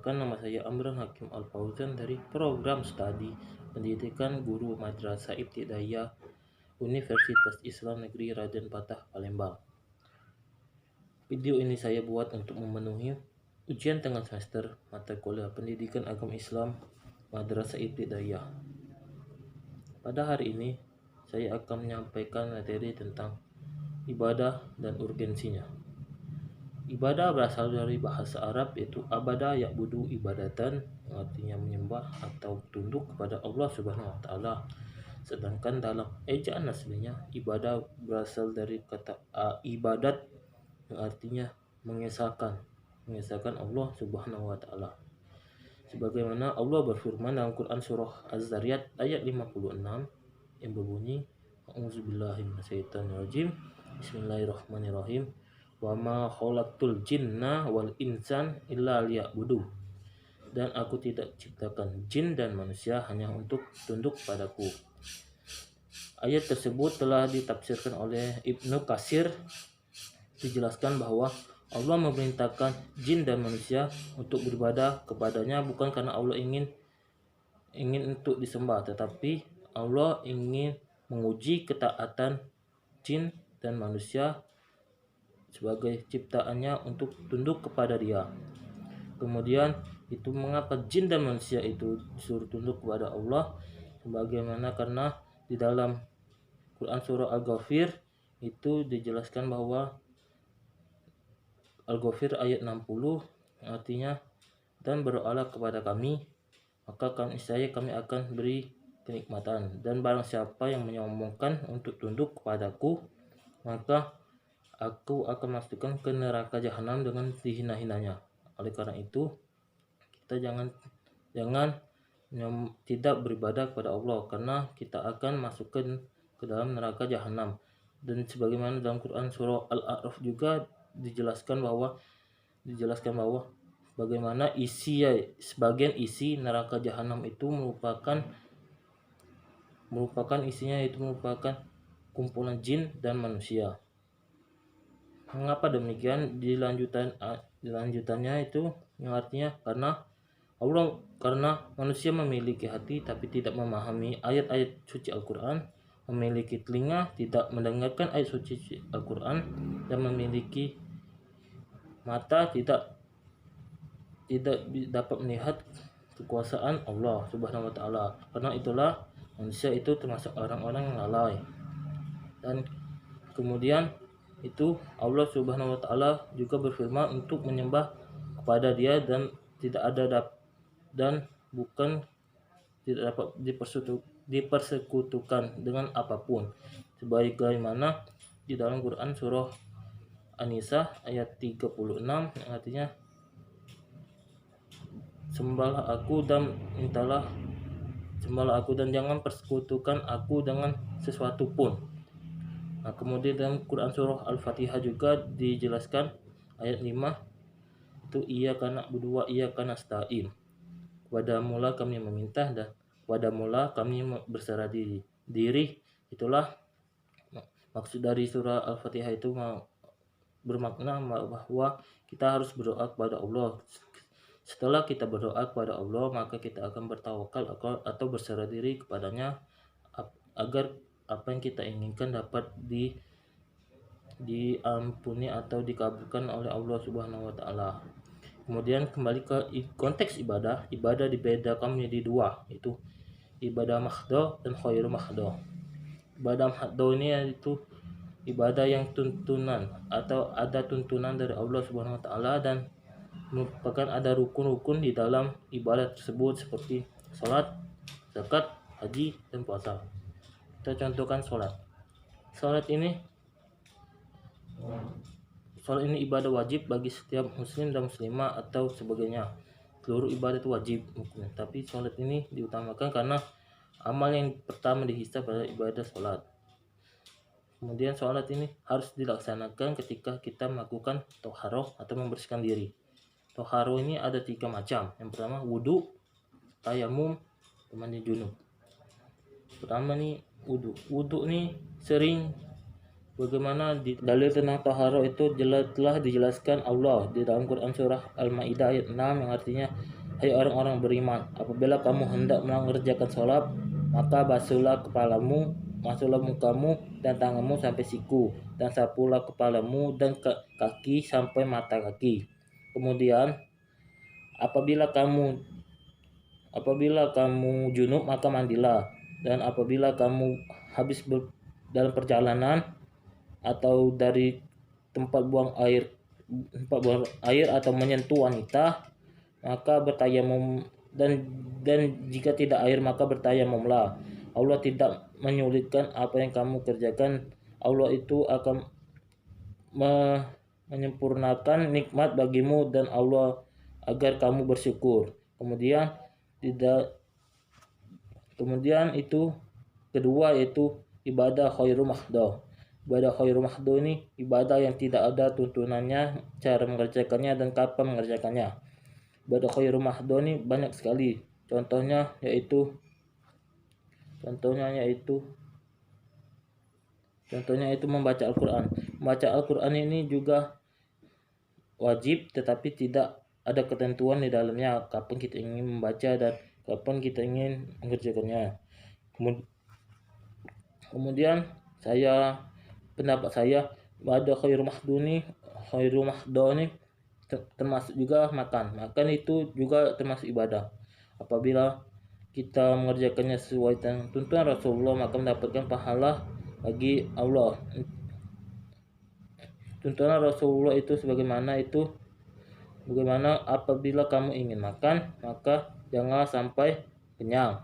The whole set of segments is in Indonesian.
Perkenalkan, nama saya Amran Hakim Al-Fauzan dari program studi pendidikan guru Madrasah Ibtidaiyah Universitas Islam Negeri Raden Patah, Palembang. Video ini saya buat untuk memenuhi ujian tengah semester mata kuliah pendidikan agama Islam Madrasah Ibtidaiyah. Pada hari ini, saya akan menyampaikan materi tentang ibadah dan urgensinya. Ibadah berasal dari bahasa Arab, yaitu abada ya'budu ibadatan, yang artinya menyembah atau tunduk kepada Allah Subhanahu wa taala. Sedangkan dalam ejaan aslinya, ibadah berasal dari kata ibadat, yang artinya mengesahkan Allah Subhanahu wa taala. Sebagaimana Allah berfirman dalam Quran surah Az-Zariyat ayat 56 yang berbunyi, A'udzubillahi minasyaitonirrajim. Bismillahirrahmanirrahim. Wa ma khalaqtul jinna wal insan illa liya'budu. Dan aku tidak ciptakan jin dan manusia hanya untuk tunduk padaku. Ayat tersebut telah ditafsirkan oleh Ibnu Katsir. Dijelaskan bahwa Allah memerintahkan jin dan manusia untuk beribadah kepadanya bukan karena Allah ingin untuk disembah, tetapi Allah ingin menguji ketaatan jin dan manusia sebagai ciptaannya untuk tunduk kepada Dia. Kemudian itu mengapa jin dan manusia itu disuruh tunduk kepada Allah, sebagaimana karena di dalam Quran surah Al-Ghafir itu dijelaskan bahwa Al-Ghafir ayat 60 artinya, dan berdoalah kepada kami maka kami akan beri kenikmatan, dan barang siapa yang menyombongkan untuk tunduk kepadaku maka aku akan masukkan ke neraka jahanam dengan dihina-hinanya. Oleh karena itu, kita jangan tidak beribadah kepada Allah, karena kita akan masukkan ke dalam neraka jahanam. Dan sebagaimana dalam Quran surah Al-A'raf juga dijelaskan bahwa bagaimana sebagian isi neraka jahanam itu merupakan kumpulan jin dan manusia. Mengapa demikian? Dilanjutannya itu yang artinya karena manusia memiliki hati tapi tidak memahami ayat-ayat suci Al-Quran, memiliki telinga tidak mendengarkan ayat suci Al-Quran, dan memiliki mata tidak dapat melihat kekuasaan Allah Subhanahu wa taala. Karena itulah manusia itu termasuk orang-orang yang lalai. Dan kemudian itu Allah Subhanahu wa taala juga berfirman untuk menyembah kepada Dia dan tidak dapat dipersekutukan dengan apapun, sebagaimana di dalam Quran surah An-Nisa ayat 36 yang artinya, sembahlah aku dan jangan persekutukan aku dengan sesuatu pun. Nah, kemudian dalam Quran surah Al-Fatihah juga dijelaskan ayat 5 itu iyyaka na'budu wa iyyaka nasta'in. Kepadamulah kami meminta dan kepadamulah kami berserah diri. Itulah maksud dari surah Al-Fatihah itu bermakna bahwa kita harus berdoa kepada Allah. Setelah kita berdoa kepada Allah, maka kita akan bertawakal atau berserah diri kepadanya agar apa yang kita inginkan dapat diampuni atau dikabulkan oleh Allah Subhanahu wa taala. Kemudian kembali ke konteks ibadah dibedakan menjadi dua, yaitu ibadah mahdhah dan khairu mahdhah. Ibadah mahdhah ini yaitu ibadah yang tuntunan atau ada tuntunan dari Allah Subhanahu wa taala, dan merupakan ada rukun-rukun di dalam ibadah tersebut seperti salat, zakat, haji, dan puasa. Kita contohkan salat. Salat ini ibadah wajib bagi setiap muslim dan muslimah atau sebagainya. Seluruh ibadah itu wajib, tapi salat ini diutamakan karena amal yang pertama dihisab adalah ibadah salat. Kemudian salat ini harus dilaksanakan ketika kita melakukan thaharah atau membersihkan diri. Thaharah ini ada 3 macam. Yang pertama wudu, tayamum, dan mandi junub. Pertama nih wudu. Wudu nih sering bagaimana di dalil tentang taharah itu telah dijelaskan Allah di dalam Quran surah Al-Maidah ayat 6 yang artinya hai orang-orang beriman, apabila kamu hendak mengerjakan sholat, maka basuhlah kepalamu, masuklah mukamu dan tanganmu sampai siku, dan sapulah kepalamu dan kaki sampai mata kaki. Kemudian apabila kamu junub, maka mandilah. Dan apabila kamu habis dalam perjalanan atau dari tempat buang air atau menyentuh wanita, maka bertayamum, dan jika tidak air maka bertayamumlah. Allah tidak menyulitkan apa yang kamu kerjakan. Allah itu akan menyempurnakan nikmat bagimu dan Allah agar kamu bersyukur. Kemudian itu kedua, yaitu ibadah khairu mahdoh. Ibadah khairu mahdoh ini ibadah yang tidak ada tuntunannya, cara mengerjakannya dan kapan mengerjakannya. Ibadah khairu mahdoh ini banyak sekali. Contohnya yaitu membaca Al-Quran. Membaca Al-Quran ini juga wajib, tetapi tidak ada ketentuan di dalamnya kapan kita ingin membaca dan kapan kita ingin mengerjakannya. Kemudian pendapat saya ibadah khairu mahdoh ini termasuk juga makan itu juga termasuk ibadah. Apabila kita mengerjakannya sesuai dengan tuntunan Rasulullah, maka mendapatkan pahala bagi Allah. Tuntunan Rasulullah itu bagaimana apabila kamu ingin makan, maka jangan sampai kenyang,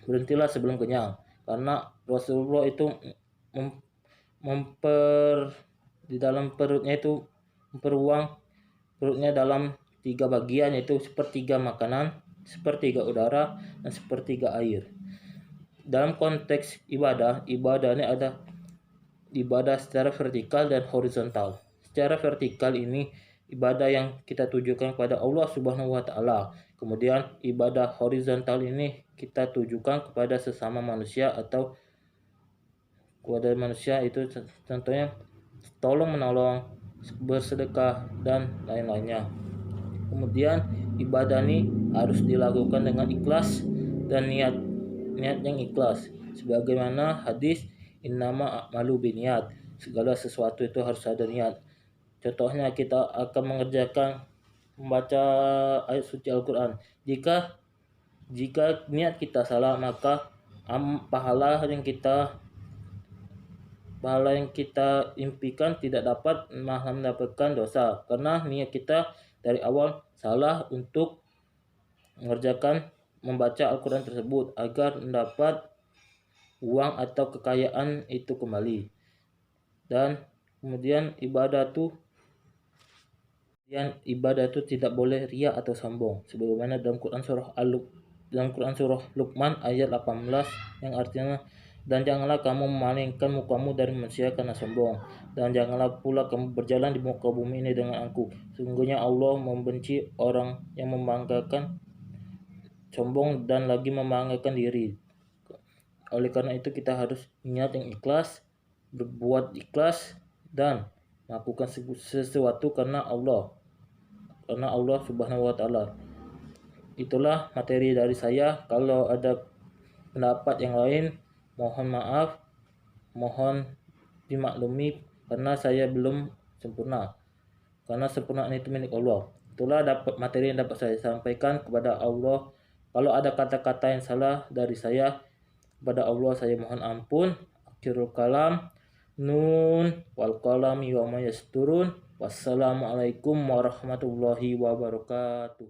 berhentilah sebelum kenyang, karena Rasulullah itu di dalam perutnya itu memperuang perutnya dalam 3 bagian, yaitu sepertiga makanan, sepertiga udara, dan sepertiga air. Dalam konteks ibadah ini ada ibadah secara vertikal dan horizontal. Secara vertikal ini ibadah yang kita tujukan kepada Allah Subhanahu wa taala. Kemudian ibadah horizontal ini kita tujukan kepada sesama manusia atau kepada manusia, itu contohnya tolong menolong, bersedekah dan lain-lainnya. Kemudian ibadah ini harus dilakukan dengan ikhlas dan niat yang ikhlas, sebagaimana hadis innama a'malu binniyat, segala sesuatu itu harus ada niat. Contohnya kita akan membaca ayat suci Al-Quran. Jika niat kita salah, maka pahala yang kita impikan tidak dapat, malah mendapatkan dosa, karena niat kita dari awal salah untuk membaca Al-Quran tersebut agar mendapat uang atau kekayaan itu kembali. Dan kemudian ibadah itu tidak boleh riya atau sombong, sebagaimana dalam Quran surah Luqman ayat 18 yang artinya, dan janganlah kamu memalingkan mukamu dari manusia karena sombong, dan janganlah pula kamu berjalan di muka bumi ini dengan angkuh. Sesungguhnya Allah membenci orang yang membanggakan sombong dan lagi membanggakan diri. Oleh karena itu kita harus niat yang ikhlas, berbuat ikhlas, dan melakukan sesuatu karena Allah Subhanahu wa taala. Itulah materi dari saya. Kalau ada pendapat yang lain, mohon maaf, mohon dimaklumi, karena saya belum sempurna, karena sempurna itu milik Allah. Itulah materi yang dapat saya sampaikan kepada Allah. Kalau ada kata-kata yang salah dari saya, kepada Allah saya mohon ampun. Akhirul kalam, nun wal qalami wa ma yasturun. Wassalamualaikum warahmatullahi wabarakatuh.